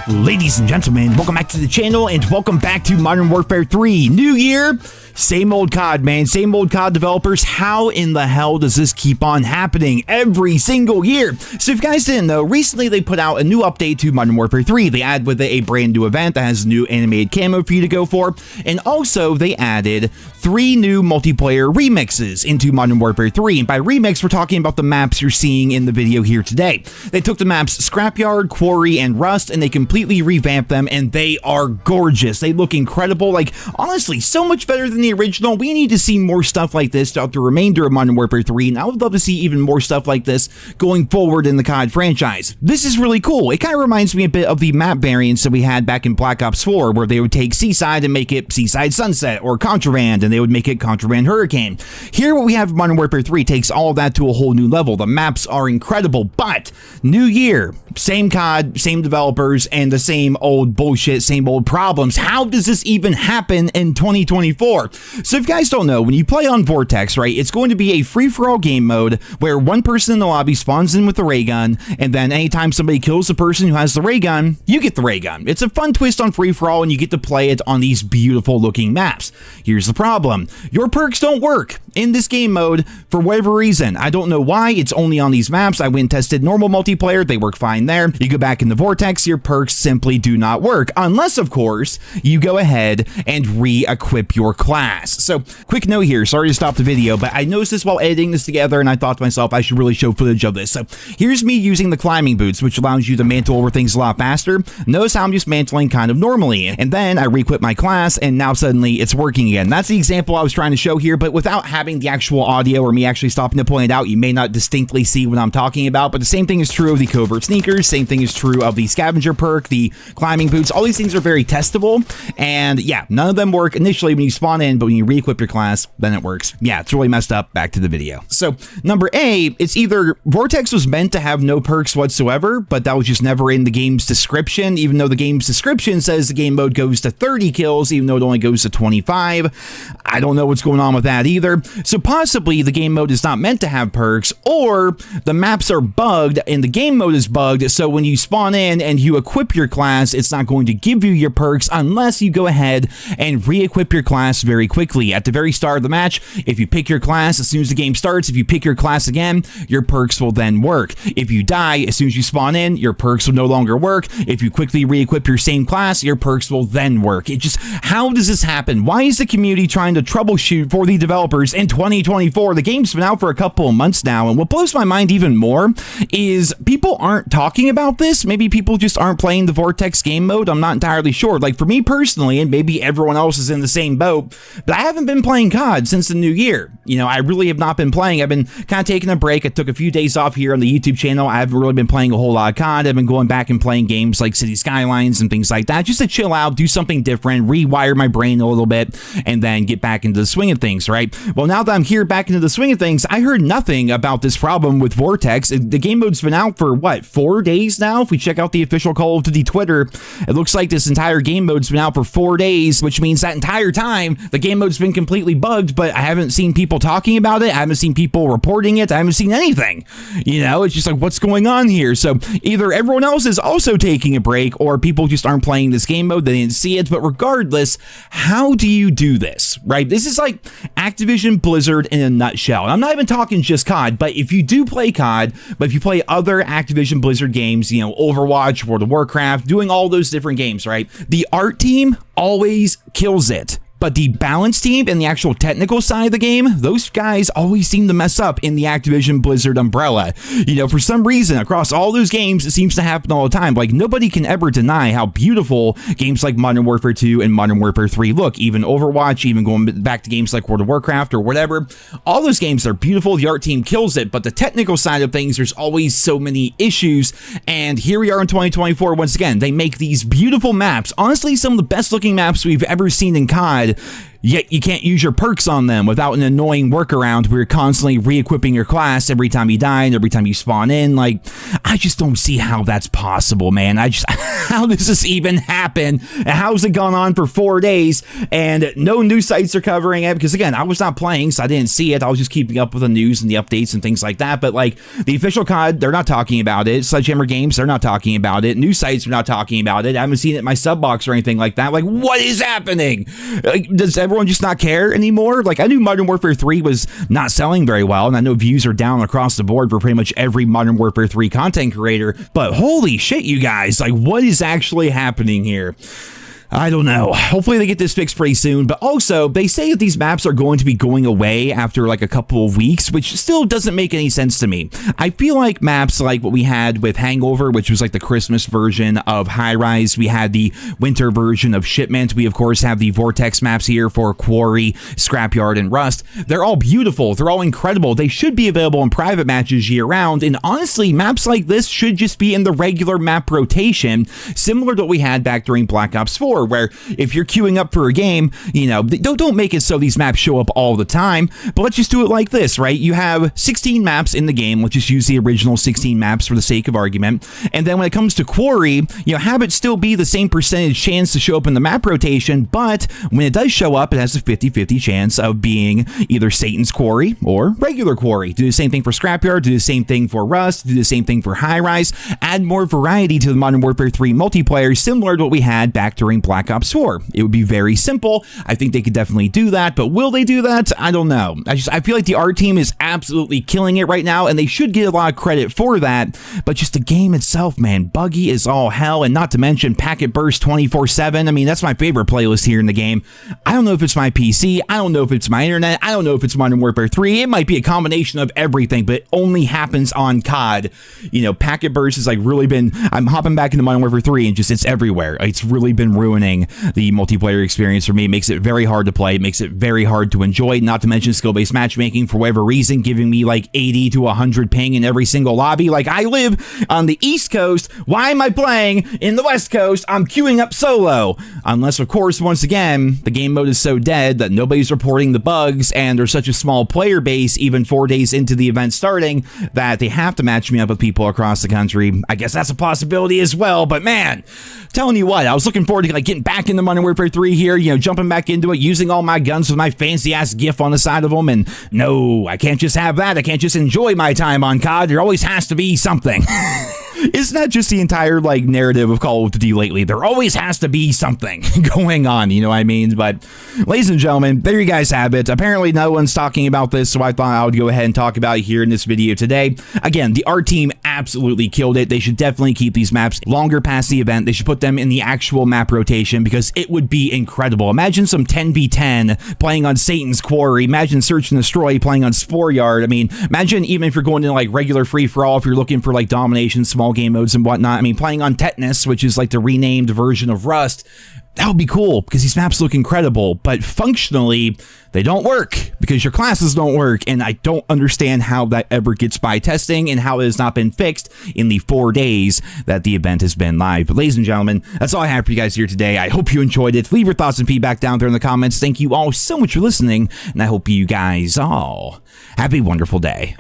Ladies and gentlemen, welcome back to the channel and welcome back to Modern Warfare 3. New year, same old COD, man. Same old COD developers. How in the hell does this keep on happening every single year? So if you guys didn't know, recently they put out a new update to Modern Warfare 3. They added with it a brand new event that has new animated camo for you to go for. And also they added 3 new multiplayer remixes into Modern Warfare 3. And by remix, we're talking about the maps you're seeing in the video here today. They took the maps Scrapyard, Quarry, and Rust, and they completely revamped them, and they are gorgeous. They look incredible. Like, honestly, so much better than the original. We need to see more stuff like this throughout the remainder of Modern Warfare 3, and I would love to see even more stuff like this going forward in the COD franchise. This is really cool. It kind of reminds me a bit of the map variants that we had back in Black Ops 4, where they would take Seaside and make it Seaside Sunset, or Contraband, and they would make it Contraband Hurricane. Here, what we have in Modern Warfare 3 takes all of that to a whole new level. The maps are incredible, but new year, same COD, same developers, and the same old bullshit, same old problems. How does this even happen in 2024? So if you guys don't know, when you play on Vortex, right, it's going to be a free-for-all game mode where one person in the lobby spawns in with the ray gun, and then anytime somebody kills the person who has the ray gun, you get the ray gun. It's a fun twist on free-for-all, and you get to play it on these beautiful looking maps. Here's the problem. Your perks don't work in this game mode for whatever reason. I don't know why. It's only on these maps. I went and tested normal multiplayer. They work fine there. You go back in the Vortex, your perks simply do not work, unless, of course, you go ahead and re-equip your class. So, quick note here, sorry to stop the video, but I noticed this while editing this together, and I thought to myself, I should really show footage of this. So, here's me using the climbing boots, which allows you to mantle over things a lot faster. Notice how I'm just mantling kind of normally, and then I re-equip my class, and now suddenly it's working again. That's the example I was trying to show here, but without having the actual audio or me actually stopping to point it out, you may not distinctly see what I'm talking about, but the same thing is true of the covert sneakers, same thing is true of the scavenger perk, the climbing boots. All these things are very testable, and yeah, none of them work initially when you spawn in, but when you re-equip your class, then it works. Yeah, it's really messed up. Back to the video. So, number A, it's either Vortex was meant to have no perks whatsoever, but that was just never in the game's description, even though the game's description says the game mode goes to 30 kills, even though it only goes to 25. I don't know what's going on with that either. So possibly the game mode is not meant to have perks, or the maps are bugged and the game mode is bugged, so when you spawn in and you equip your class, it's not going to give you your perks unless you go ahead and re-equip your class very quickly. At the very start of the match, if you pick your class as soon as the game starts, if you pick your class again, your perks will then work. If you die as soon as you spawn in, your perks will no longer work. If you quickly re-equip your same class, your perks will then work. It just, how does this happen? Why is the community trying to troubleshoot for the developers in 2024? The game's been out for a couple of months now, and what blows my mind even more is people aren't talking about this. Maybe people just aren't playing the Vortex game mode. I'm not entirely sure. Like, for me personally, and maybe everyone else is in the same boat, but I haven't been playing COD since the new year. You know, I really have not been playing. I've been kind of taking a break. I took a few days off here on the YouTube channel. I haven't really been playing a whole lot of COD. I've been going back and playing games like City Skylines and things like that, just to chill out, do something different, rewire my brain a little bit, and then get back into the swing of things, right? Well, now that I'm here back into the swing of things, I heard nothing about this problem with Vortex. The game mode's been out for, what, 4 days now? If we check out the official Call of Duty Twitter, it looks like this entire game mode's been out for 4 days, which means that entire time, the game mode's been completely bugged, but I haven't seen people talking about it. I haven't seen people reporting it. I haven't seen anything. You know, it's just like, what's going on here? So either everyone else is also taking a break, or people just aren't playing this game mode. They didn't see it. But regardless, how do you do this, right? This is like Activision Blizzard in a nutshell. And I'm not even talking just COD, but if you do play COD, but if you play other Activision Blizzard games, you know, Overwatch, World of Warcraft, doing all those different games, right? The art team always kills it. But the balance team and the actual technical side of the game, those guys always seem to mess up in the Activision Blizzard umbrella. You know, for some reason, across all those games, it seems to happen all the time. Like, nobody can ever deny how beautiful games like Modern Warfare 2 and Modern Warfare 3 look. Even Overwatch, even going back to games like World of Warcraft or whatever. All those games are beautiful. The art team kills it. But the technical side of things, there's always so many issues. And here we are in 2024 once again. They make these beautiful maps. Honestly, some of the best looking maps we've ever seen in COD. Yet you can't use your perks on them without an annoying workaround where you're constantly re-equipping your class every time you die and every time you spawn in. Like, I just don't see how that's possible, man. How does this even happen? And how's it gone on for 4 days and no news sites are covering it? Because again, I was not playing, so I didn't see it. I was just keeping up with the news and the updates and things like that. But like the official COD, they're not talking about it. Sledgehammer Games, they're not talking about it. News sites are not talking about it. I haven't seen it in my sub box or anything like that. Like, what is happening? Like, does everyone just not care anymore? Like, I knew Modern Warfare 3 was not selling very well, and I know views are down across the board for pretty much every Modern Warfare 3 content creator, but holy shit, you guys, like, what is actually happening here? I don't know. Hopefully they get this fixed pretty soon, but also they say that these maps are going to be going away after like a couple of weeks, which still doesn't make any sense to me. I feel like maps like what we had with Hangover, which was like the Christmas version of High Rise, we had the winter version of Shipment, we of course have the Vortex maps here for Quarry, Scrapyard, and Rust. They're all beautiful, they're all incredible, they should be available in private matches year round, and honestly, maps like this should just be in the regular map rotation, similar to what we had back during Black Ops 4, where if you're queuing up for a game, you know, don't make it so these maps show up all the time, but let's just do it like this, right? You have 16 maps in the game. Let's just use the original 16 maps for the sake of argument. And then when it comes to Quarry, you know, have it still be the same percentage chance to show up in the map rotation, but when it does show up, it has a 50-50 chance of being either Satan's Quarry or regular Quarry. Do the same thing for Scrapyard, do the same thing for Rust, do the same thing for High Rise, add more variety to the Modern Warfare 3 multiplayer, similar to what we had back during Black Ops 4. It would be very simple. I think they could definitely do that, but will they do that? I don't know. I feel like the art team is absolutely killing it right now, and they should get a lot of credit for that, but just the game itself, man, buggy is all hell, and not to mention packet burst 24/7. I mean, that's my favorite playlist here in the game. I don't know if it's my PC, I don't know if it's my internet, I don't know if it's Modern Warfare 3, it might be a combination of everything, but it only happens on COD. You know, packet burst has like really been, I'm hopping back into Modern Warfare 3 and just, it's everywhere. It's really been ruining the multiplayer experience for me. It makes it very hard to play. It makes it very hard to enjoy, not to mention skill-based matchmaking for whatever reason, giving me like 80 to 100 ping in every single lobby. Like, I live on the East Coast. Why am I playing in the West Coast? I'm queuing up solo. Unless, of course, once again, the game mode is so dead that nobody's reporting the bugs, and there's such a small player base, even 4 days into the event starting, that they have to match me up with people across the country. I guess that's a possibility as well, but man, telling you what, I was looking forward to like getting back into Modern Warfare 3 here, you know, jumping back into it, using all my guns with my fancy-ass GIF on the side of them, and no, I can't just have that. I can't just enjoy my time on COD. There always has to be something. Isn't that just the entire, like, narrative of Call of Duty lately? There always has to be something going on, you know what I mean? But, ladies and gentlemen, there you guys have it. Apparently, no one's talking about this, so I thought I would go ahead and talk about it here in this video today. Again, the art team absolutely killed it. They should definitely keep these maps longer past the event. They should put them in the actual map rotation, because it would be incredible. Imagine some 10v10 playing on Satan's Quarry. Imagine Search and Destroy playing on Spore Yard. I mean, imagine even if you're going into, like, regular free-for-all, if you're looking for, like, domination, small game modes and whatnot. I mean, playing on Tetanus, which is like the renamed version of Rust, that would be cool because these maps look incredible, but functionally they don't work because your classes don't work, and I don't understand how that ever gets by testing and how it has not been fixed in the 4 days that the event has been live. But ladies and gentlemen, that's all I have for you guys here today. I hope you enjoyed it. Leave your thoughts and feedback down there in the comments. Thank you all so much for listening, and I hope you guys all have a wonderful day.